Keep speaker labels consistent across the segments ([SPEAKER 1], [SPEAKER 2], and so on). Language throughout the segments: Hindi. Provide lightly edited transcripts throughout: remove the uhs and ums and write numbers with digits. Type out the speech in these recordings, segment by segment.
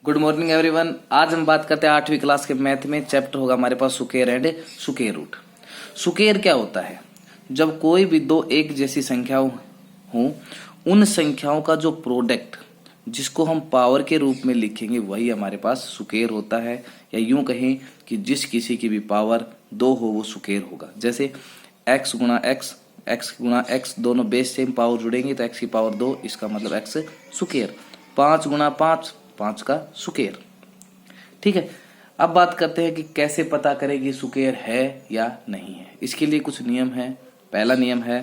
[SPEAKER 1] Good morning everyone. आज हम बात करते हैं 8वीं क्लास के मैथ में। चैप्टर होगा हमारे पास सुकेर एंड सुकेर रूट। सुकेर क्या होता है? जब कोई भी दो एक जैसी संख्या हो, उन संख्याओं का जो प्रोडक्ट जिसको हम पावर के रूप में लिखेंगे वही हमारे पास सुकेर होता है। या यूं कहें कि जिस किसी की भी पावर 2 हो वो सुकेर होगा। जैसे x गुणा x, x गुणा x, दोनों बेस सेम पावर जुड़ेंगे तो x की पावर 2, इसका मतलब x सुकेर। 5 गुणा 5, 5 का सुकेर। ठीक है, अब बात करते हैं कि कैसे पता करें कि सुकेर है या नहीं है। इसके लिए कुछ नियम है। पहला नियम है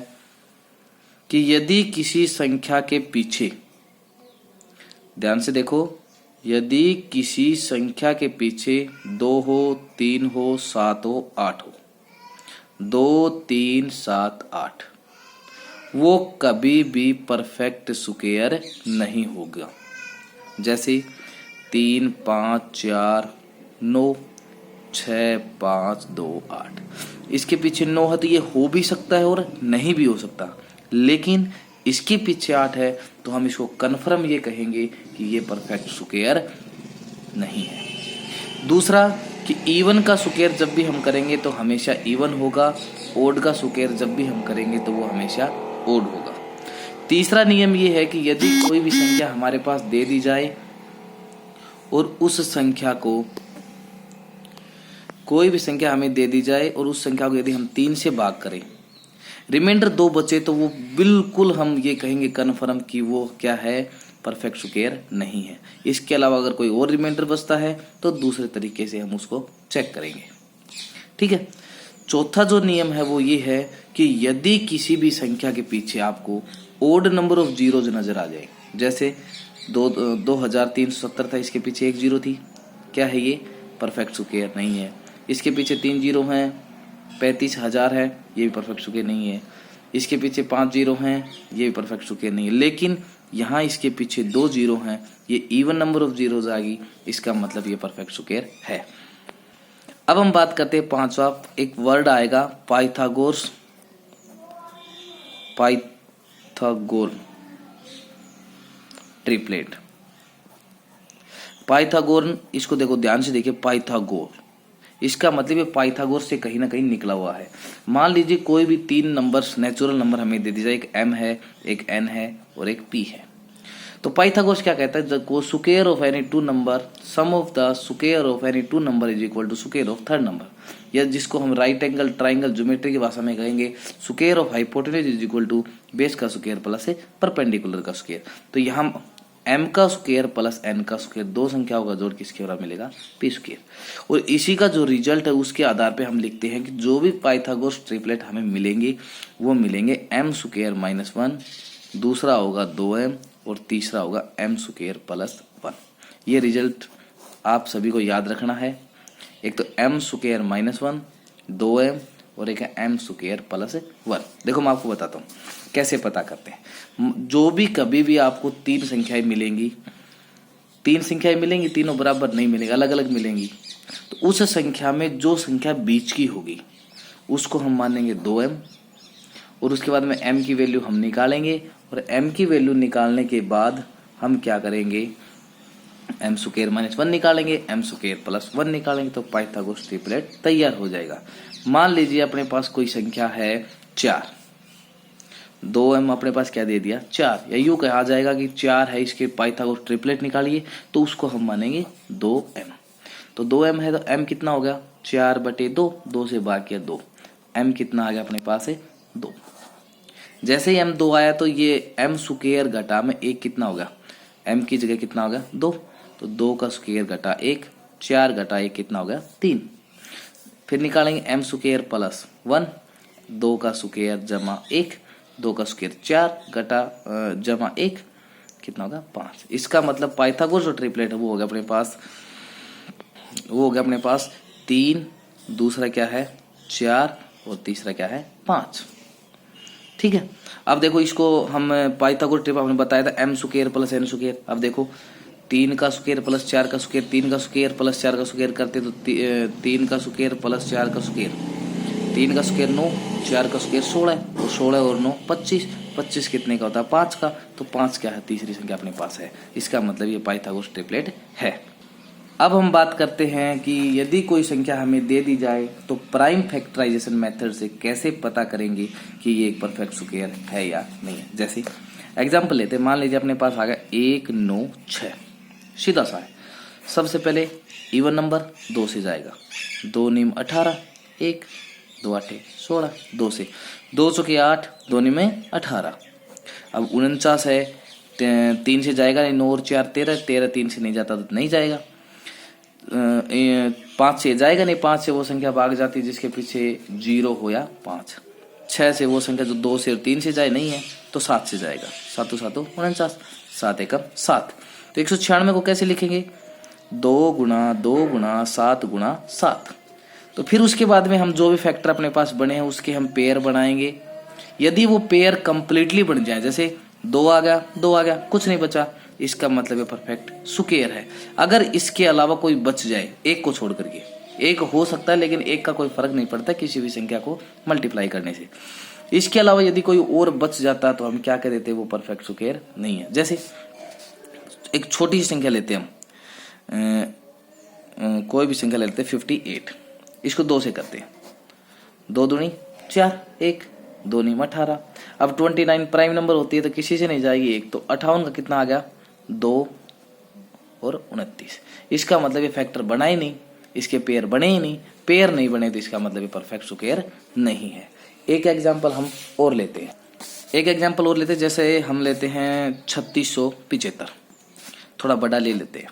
[SPEAKER 1] कि यदि किसी संख्या के पीछे, ध्यान से देखो, यदि किसी संख्या के पीछे 2 हो, 3 हो, 7 हो, 8 हो, 2 3 7 8, वो कभी भी परफेक्ट सुकेर नहीं होगा। जैसे 3 5 4 9 6 5 2 8, इसके पीछे 9 है तो ये हो भी सकता है और नहीं भी हो सकता, लेकिन इसके पीछे 8 है तो हम इसको कन्फर्म ये कहेंगे कि ये परफेक्ट सुकेर नहीं है। दूसरा कि इवन का सुकेर जब भी हम करेंगे तो हमेशा इवन होगा, ओड का सुकेर जब भी हम करेंगे तो वो हमेशा ओड होगा। तीसरा नियम ये है कि यदि कोई भी संख्या हमारे पास दे दी जाए और उस संख्या को, कोई भी संख्या हमें दे दी जाए और उस संख्या को यदि हम 3 से भाग करें, रिमाइंडर 2 बचे, तो वो बिल्कुल हम ये कहेंगे कन्फर्म कि वो क्या है, परफेक्ट सुकेर नहीं है। इसके अलावा अगर कोई और रिमाइंडर बचता है तो दूसरे तरीके से हम उसको चेक करेंगे। ठीक है। चौथा जो नियम है वो ये है कि यदि किसी भी संख्या के पीछे आपको ओड नंबर ऑफ जीरोज नजर आ जाए, जैसे 2370 था, इसके पीछे 1 जीरो थी, क्या है ये? परफेक्ट सुकेर नहीं है। इसके पीछे 3 जीरो हैं, 35,000 है, ये भी परफेक्ट सुकेर नहीं है। इसके पीछे 5 जीरो हैं, ये भी परफेक्ट सुकेर नहीं है। लेकिन यहाँ इसके पीछे 2 जीरो हैं, ये इवन नंबर ऑफ जीरोज आ गई, इसका मतलब ये परफेक्ट सुकेर है। अब हम बात करते हैं पांचवा। एक वर्ड आएगा पाइथागोरस, पाइथागोर ट्रिपलेट। पाइथागोरन, इसको देखो ध्यान से देखिए, पाइथागोर, इसका मतलब ये पाइथागोर से कहीं ना कहीं निकला हुआ है। मान लीजिए कोई भी 3 नंबर्स, नेचुरल नंबर हमें दे दी जाए, एक m है, एक n है और एक p है, तो पाइथागोरस क्या कहता है? The square of any 2 number, sum of the square of any 2 number is equal to square of third number. या जिसको हम राइट एंगल ट्राइंगल ज्योमेट्री की भाषा में कहेंगे, square of hypotenuse is equal to base का सुकेयर प्लस परपेंडिकुलर का सुकेयर। तो यहाँ m का स्क्वायर प्लस n का स्क्वायर, दो संख्याओं का जोड़ किसके बराबर मिलेगा? p square. और इसी का जो रिजल्ट है उसके आधार पे हम लिखते हैं कि जो भी पाइथागोरस ट्रिपलेट हमें मिलेंगे वो मिलेंगे m स्क्वायर माइनस 1, दूसरा होगा 2m और तीसरा होगा m स्क्वायर प्लस 1। ये रिजल्ट आप सभी को याद रखना है। एक तो m स्क्वायर माइनस 1, 2m और एक है m स्क्वायर प्लस 1। देखो मैं आपको बताता हूँ कैसे पता करते हैं। जो भी कभी भी आपको 3 संख्याएं मिलेंगी, 3 संख्याएं मिलेंगी, तीनों बराबर नहीं मिलेंगी, अलग अलग मिलेंगी, तो उस संख्या में जो संख्या बीच की होगी उसको हम मानेंगे 2m और उसके बाद में m की वैल्यू हम निकालेंगे और m की वैल्यू निकालने के बाद हम क्या करेंगे? m स्क्वायर माइनस 1 निकालेंगे, m स्क्वायर प्लस 1 निकालेंगे, तो पाइथागोरस ट्रिपलेट तैयार हो जाएगा। मान लीजिए अपने पास कोई संख्या है 4, 2m अपने पास क्या दे दिया? 4, या यूं कहा जाएगा कि 4 है, इसके पाइथागोरस ट्रिपलेट निकालिए, तो उसको हम मानेंगे 2m। तो 2m है तो m कितना हो गया? 4/2, 2 से भाग किया 2, m कितना आ गया अपने पास है? 2। जैसे ही m 2 आया तो ये m स्क्वायर घटा में 1 कितना हो गया? m की जगह कितना हो गया? 2, तो 2 का स्क्वायर घटा 1, 4 घटा 1 कितना हो गया? 3। फिर निकालेंगे m स्क्वायर प्लस 1, 2 का स्क्वायर जमा 1, 2 का स्क्वायर 4 घटा जमा 1 कितना होगा? 5। इसका मतलब पाइथागोरस जो ट्रिपलेट है वो हो गया अपने पास, वो हो गया अपने पास 3, दूसरा क्या है 4 और तीसरा क्या है 5। ठीक है। अब देखो इसको हम पाइथागोरस ट्रिपलेट हमने बताया था m square plus n square. अब देखो 3 का स्क्वायर प्लस 4 का स्क्वायर, 3 का स्क्वायर प्लस 4 का स्क्वायर करते तो 3 का स्क्वायर प्लस 4 का स्क्वायर, 3 का स्क्वायर 9, 4 का स्क्वायर 16, तो 16 और 9 25, 25 कितने का होता है? 5 का, तो 5 क्या है? तीसरी संख्या अपने पास है। इसका मतलब ये पाइथागोरस ट्रिपलेट है। अब हम बात करते हैं कि यदि कोई संख्या हमें दे दी जाए तो प्राइम फैक्टराइजेशन मेथड से कैसे पता करेंगे कि ये एक परफेक्ट स्क्वायर है या नहीं है। जैसे एग्जांपल लेते हैं, मान लीजिए अपने पास आ गया 1 9 6, सीधा सा है। सबसे पहले इवन नंबर 2 से जाएगा, 2 नीम 18, 1 2 8 16, 2 से 2 चौके 8, 2 नीम 18। अब 49 है, 3 से जाएगा नहीं, 9 और 4 13, 13 3 से नहीं जाता तो नहीं जाएगा। 5 से जाएगा नहीं, 5 से वो संख्या भाग जाती है जिसके पीछे 0 हो या 5। 6 से वो संख्या जो 2 से और 3 से जाए नहीं है तो 7 से जाएगा, 7 7 49, 7 1 7। तो 196 को कैसे लिखेंगे, 2 गुणा 2 गुणा 7 गुणा 7। तो फिर उसके बाद में हम जो भी फैक्टर अपने पास बने हैं उसके हम पेयर बनाएंगे। यदि वो पेयर कंप्लीटली बन जाए, जैसे 2 आ गया 2 आ गया, कुछ नहीं बचा, इसका मतलब है परफेक्ट स्क्वायर है। अगर इसके अलावा कोई बच जाए, एक को छोड़ करके, एक हो सकता है लेकिन एक का कोई फर्क नहीं पड़ता किसी भी संख्या को मल्टीप्लाई करने से, इसके अलावा यदि कोई और बच जाता तो हम क्या कह देते हैं, वो परफेक्ट स्क्वायर नहीं है। जैसे एक छोटी सी संख्या लेते हैं हम, कोई भी संख्या लेते हैं 58, इसको 2 से करते हैं, 2 दूनी 4, 1 2 नीम 18। अब 29 प्राइम नंबर होती है तो किसी से नहीं जाएगी, एक तो 58 का कितना आ गया, 2 और 29। इसका मतलब ये फैक्टर बना ही नहीं, इसके पेयर बने ही नहीं, पेयर नहीं बने तो इसका मतलब ये परफेक्ट स्क्वायर नहीं है। एक एग्जांपल हम और लेते हैं, जैसे हम लेते हैं 3675, थोड़ा बड़ा ले लेते हैं।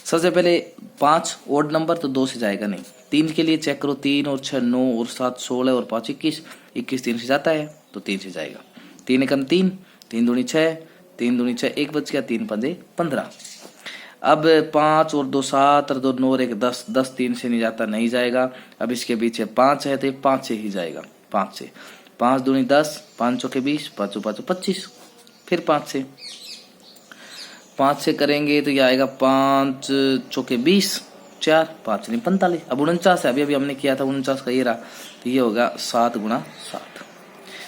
[SPEAKER 1] सबसे पहले 5 ओड नंबर तो 2 से जाएगा नहीं, 3 के लिए चेक करो, 3 और 6 9 और 7 16 और 5 21, 21 3 से जाता है तो 3 से जाएगा, 3 एकम 3, 3 दूनी 6, 3 दूनी 6, 1 बच गया, 3 पंजे 15। अब 5 और 2 7 और 2 9 और 1 10, 10 3 से नहीं जाता, नहीं जाएगा। अब इसके पीछे 5 है तो ये 5 से ही जाएगा, 5 से, 5 दूनी 10, 5 चौके 20, 5 5 25, फिर 5 से करेंगे तो ये आएगा 5 चौके 20, 4 5 नहीं 45। अब 49 है, अभी हमने किया था 49 का ये रहा, तो ये होगा 7 गुणा 7।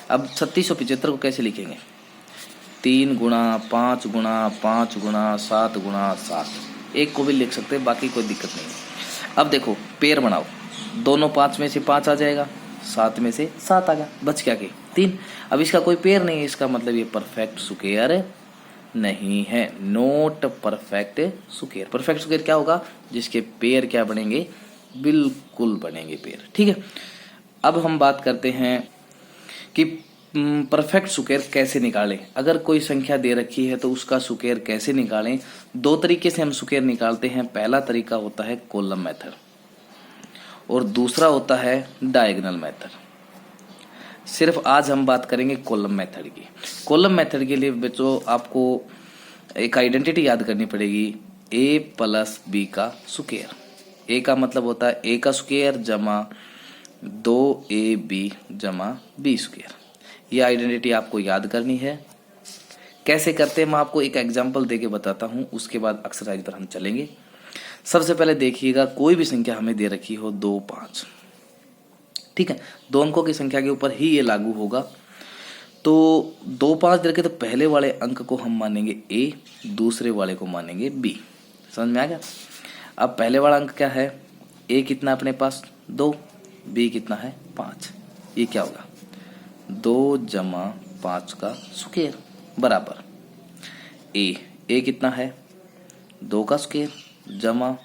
[SPEAKER 1] अब 3675 को कैसे लिखेंगे, 3 गुणा 5 गुणा 5 गुणा 7 गुणा 7। एक को भी लिख सकते हैं, बाकी कोई दिक्कत नहीं है। अब देखो पेयर बनाओ, दोनों 5 में से 5 आ जाएगा, 7 में से 7 आ गया, बच क्या के 3। अब इसका कोई पेयर नहीं है, इसका मतलब ये परफेक्ट स्क्वायर नहीं है, note perfect square. Perfect square क्या होगा, जिसके पेयर क्या बनेंगे, बिल्कुल बनेंगे पेयर, ठीक है। अब हम बात करते हैं कि परफेक्ट स्क्वायर कैसे निकालें। अगर कोई संख्या दे रखी है तो उसका स्क्वायर कैसे निकालें। 2 तरीके से हम स्क्वायर निकालते हैं। पहला तरीका होता है कॉलम मेथड और दूसरा होता है डायगोनल मेथड। सिर्फ आज हम बात करेंगे कॉलम मेथड की। कॉलम मेथड के लिए बच्चों आपको एक आइडेंटिटी याद करनी पड़ेगी, a प्लस बी का स्क्वायर। a का मतलब होता है a का स्क्वायर जमा 2ab जमा b स्क्वायर। ये आइडेंटिटी आपको याद करनी है। कैसे करते हैं मैं आपको एक एग्जांपल देके बताता हूं, उसके बाद एक्सरसाइज पर हम चलेंगे। सबसे पहले देखिएगा, कोई भी संख्या हमें दे रखी हो 2 5, ठीक है, 2 अंकों की संख्या के ऊपर ही ये लागू होगा। तो 2 5 दे रखे तो पहले वाले अंक को हम मानेंगे a, दूसरे वाले को मानेंगे b। समझ में आ गया। अब पहले वाला अंक क्या है, a कितना अपने पास 2, b कितना है 5। ये क्या होगा, 2 जमा 5 का स्क्वायर बराबर a कितना है 2 का स्क्वायर जमा,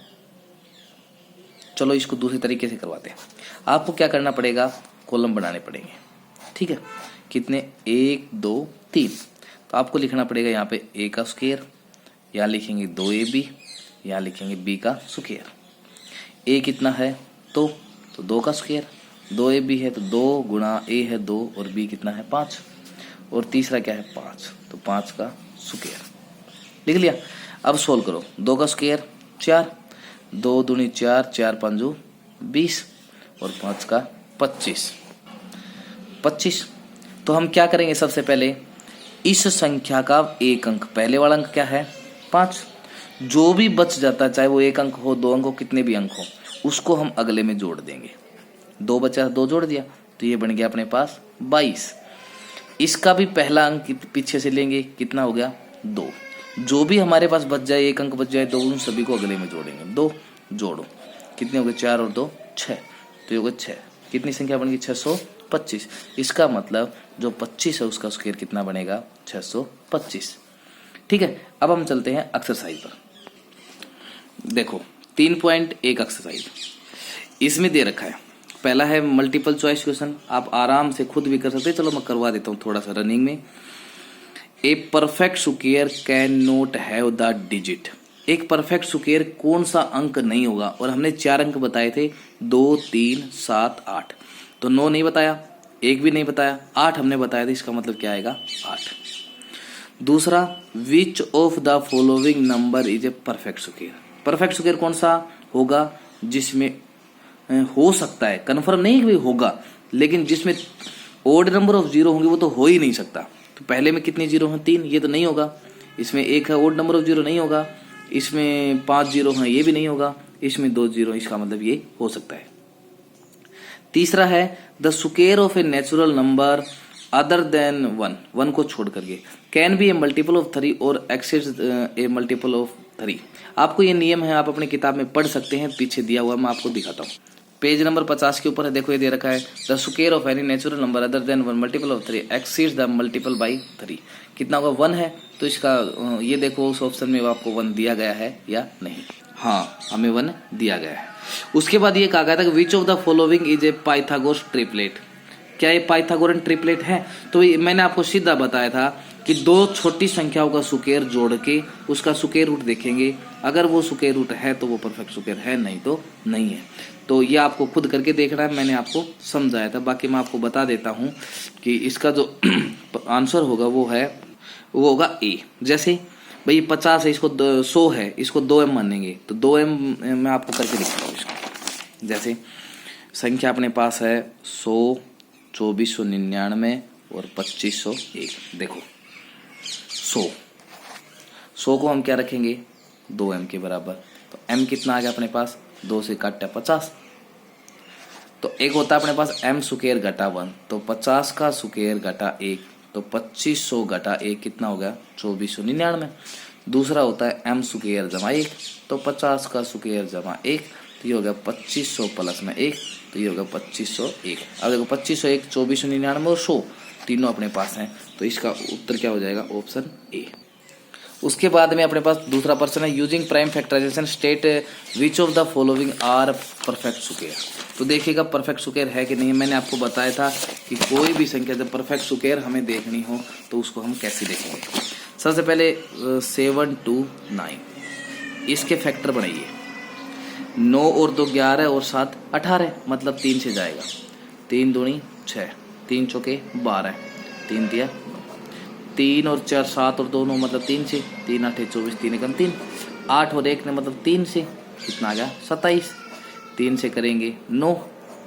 [SPEAKER 1] चलो इसको दूसरे तरीके से करवाते हैं। आपको क्या करना पड़ेगा, कॉलम बनाने पड़ेंगे, ठीक है। कितने 1 2 3, तो आपको लिखना पड़ेगा यहाँ पे a का स्क्वायर, यहाँ लिखेंगे 2ab, यहाँ लिखेंगे b का स्क्वायर। a कितना है तो 2 का स्क्वायर, 2ab है तो 2 गुणा a है 2 और b कितना है 5, और तीसरा क्या है 5, तो 5 का स्क्वायर लिख लिया। अब सोल्व करो, 2 का स्क्वायर 4, 2 दूनी 4, 4 5 20 और 5 का 25। तो हम क्या करेंगे, सबसे पहले इस संख्या का एक अंक, पहले वाला अंक क्या है 5, जो भी बच जाता है चाहे वो एक अंक हो 2 अंक हो कितने भी अंक हो, उसको हम अगले में जोड़ देंगे। 2 बचा 2 जोड़ दिया तो ये बन गया अपने पास 22। इसका भी पहला अंक पीछे से लेंगे, कितना हो गया 2, जो भी हमारे पास बच जाए, एक अंक बच जाए तो उन सभी को अगले में जोड़ेंगे। 2 जोड़ो, कितने हो गए 4 और 2 6, तो ये हो गए 6। कितनी संख्या बन गई 625। इसका मतलब जो 25 है उसका स्क्वायर कितना बनेगा 625। ठीक है, अब हम चलते हैं एक्सरसाइज पर। देखो 3.1 एक्सरसाइज इसमें दे रखा है। पहला है मल्टीपल चॉइस क्वेश्चन, आप आराम से खुद भी कर सकते हैं। चलो मैं करवा देता हूँ थोड़ा सा रनिंग में। A perfect square can not have the digit. एक परफेक्ट स्क्वायर कौन सा अंक नहीं होगा, और हमने 4 अंक बताए थे 2 3 7 8। तो 9 नहीं बताया, 1 भी नहीं बताया, 8 हमने बताया था। इसका मतलब क्या आएगा 8। दूसरा, विच of the following number is a perfect square. Perfect square कौन सा होगा जिसमें हो सकता है, कन्फर्म नहीं कि होगा, लेकिन जिसमें ओड नंबर ऑफ जीरो होंगे वो तो हो ही नहीं सकता। तो पहले में कितने जीरो हैं 3, ये तो नहीं होगा। इसमें 1 है ओड नंबर ऑफ जीरो, नहीं होगा। इसमें 5 जीरो हैं, ये भी नहीं होगा। इसमें 2 जीरो, इसका मतलब ये हो सकता है। तीसरा है the square of a natural number other than 1 को छोड़ करके can be A multiple of 3 और एक्सीड्स ए मल्टीपल ऑफ 3। आपको ये नियम है, आप अपनी किताब में पढ़ सकते हैं, पीछे दिया हुआ मैं आपको दिखाता हूँ। पेज नंबर 50 के ऊपर है, देखो ये दे रखा है the square of any natural number other than 1 multiple of 3 exceeds the multiple by 3। कितना होगा 1 है, तो इसका ये देखो उस ऑप्शन में आपको 1 दिया गया है या नहीं। हाँ, हमें 1 दिया गया है। उसके बाद ये कहा गया था कि विच of the following is a Pythagoras triplet. क्या ये पाइथागोरन ट्रिपलेट है? तो मैंने आपको सीधा बताया था कि 2 छोटी संख्याओं का स्क्वायर जोड़ के उसका स्क्वायर रूट देखेंगे। अगर वो स्क्वायर रूट है तो वो परफेक्ट स्क्वायर है, नहीं तो नहीं है। तो ये आपको खुद करके देखना है, मैंने आपको समझाया था। बाकी मैं आपको बता देता हूँ कि इसका जो आंसर होगा वो होगा ए। जैसे भाई 50 है, इसको 100 है, इसको 2m मानेंगे, तो 2m मैं आपको करके दिखाता हूँ इसको। जैसे संख्या अपने पास है 100, 2499 और 2501। देखो 100 को हम क्या रखेंगे 2m के बराबर। तो m कितना आ गया अपने पास, 2 से काटा 50। तो एक होता है अपने पास m स्क्वायर घटा 1, तो 50 का स्क्वायर घटा 1, तो 2500 घटा 1 कितना हो गया 2499। दूसरा होता है m स्क्वायर जमा 1, तो 50 का स्क्वायर जमा 1, तो ये हो गया 2500 प्लस में 1, तो ये होगा 2501। अब देखो 2501, 2499 और 100 तीनों अपने पास हैं, तो इसका उत्तर क्या हो जाएगा ऑप्शन ए। उसके बाद में अपने पास दूसरा प्रश्न है using prime factorisation state which of the following are perfect square. तो देखिएगा परफेक्ट स्क्वायर है कि नहीं। मैंने आपको बताया था कि कोई भी संख्या जब परफेक्ट स्क्वायर हमें देखनी हो तो उसको हम कैसे देखेंगे। सबसे पहले 7 2 9 इसके फैक्टर बनाइए। 9 और 2 11 और 7 18, मतलब 3 से जाएगा। 3 दूनी 6, 3 चौके 12, 3 दिया 3 और 4 7 और 2 9, मतलब 3 से। 3 8 24, 3 एकम 3, 8 और 1 ने मतलब 3 से कितना आ गया 27। 3 से करेंगे 9,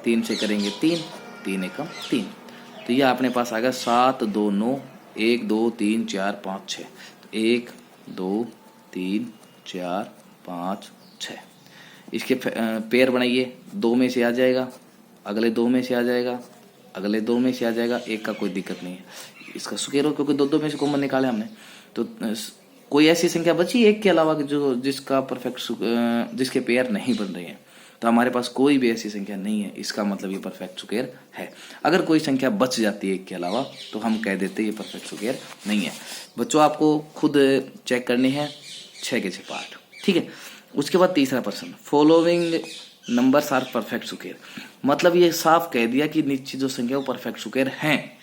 [SPEAKER 1] 3 से करेंगे 3, 3 एकम 3, तो यह अपने पास आ गया 7 2 9 1 2 3 4 5 6। 1 2 3 4 5 6 इसके पेयर बनाइए। 2 में से आ जाएगा, अगले 2 में से आ जाएगा, अगले 2 में से आ जाएगा, 1 का कोई दिक्कत नहीं है। इसका स्क्वायर हो क्योंकि 2 में से कॉमन निकाले हमने। तो कोई ऐसी संख्या बची 1 के अलावा जो जिसका परफेक्ट जिसके पेयर नहीं बन रहे हैं, तो हमारे पास कोई भी ऐसी संख्या नहीं है। इसका मतलब ये परफेक्ट स्क्वायर है। अगर कोई संख्या बच जाती है 1 के अलावा तो हम कह देते हैं ये परफेक्ट स्क्वायर नहीं है। बच्चों आपको खुद चेक करनी है 6 के 6 पार्ट, ठीक है। उसके बाद तीसरा प्रश्न following numbers are perfect square, मतलब ये साफ कह दिया कि नीचे जो संख्या वो परफेक्ट स्क्वायर हैं।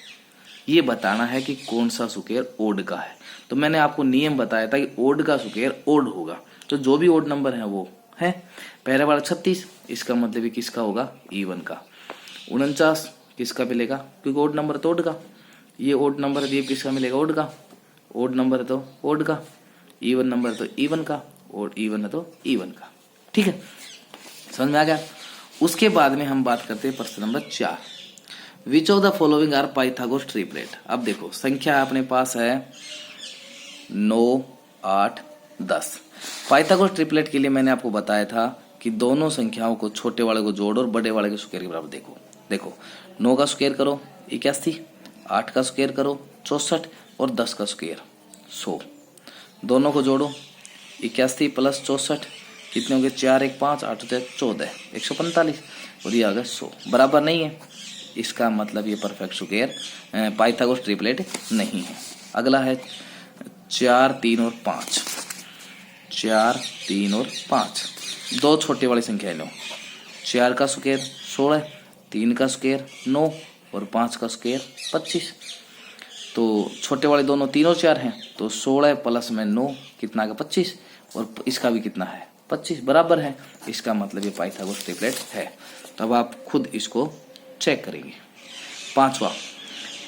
[SPEAKER 1] ये बताना है कि कौन सा स्क्वायर ओड का है। तो मैंने आपको नियम बताया था कि ओड का स्क्वायर ओड होगा, तो जो भी ओड नंबर है वो है। पहले वाला 36, इसका मतलब किसका होगा इवन का। 49 किसका मिलेगा, क्योंकि ओड नंबर है तो ओड का। ये ओड नंबर है, ये किसका मिलेगा ओड का। ओड नंबर है तो ओड का, इवन नंबर है तो इवन का, और इवन है तो इवन का, ठीक है। समझ में आ गया। उसके बाद में हम बात करते हैं प्रश्न number 4, which of the following are Pythagoras triplet. अब देखो संख्या अपने पास है 9 8 10। पाइथागोरस ट्रिपलेट के लिए मैंने आपको बताया था कि दोनों संख्याओं को छोटे वाले को जोड़ो और बड़े वाले के स्क्वायर के बराबर देखो 9 का स्क्वायर करो 81, 8 का स्क्वायर करो 64 और 10 का स्क्वायर 100। दोनों को जोड़ो, 81 प्लस 64 कितने हो गए, 4 1 5 8 14 145 और ये आ गया 100, बराबर नहीं है। इसका मतलब ये परफेक्ट स्क्वायर पाइथागोरस ट्रिपलेट नहीं है। अगला है 4 3 और 5, 4 3 और 5, दो छोटे वाली संख्या लो। 4 का स्क्वायर 16, 3 का स्क्वायर 9 और 5 का स्क्वायर 25। तो छोटे वाले दोनों 3 और 4 हैं, तो 16 प्लस में 9 कितना आ गया 25, और इसका भी कितना है 25, बराबर है। इसका मतलब ये पाइथागोरस ट्रिपलेट है। तो अब आप खुद इसको चेक करेंगे। 5वां,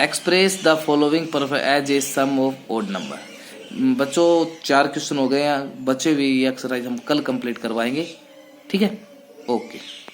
[SPEAKER 1] express the following perfect as a sum of odd number. बच्चों 4 क्वेश्चन हो गए हैं, बचे हुए ये एक्सरसाइज हम कल कंप्लीट करवाएंगे, ठीक है, ओके।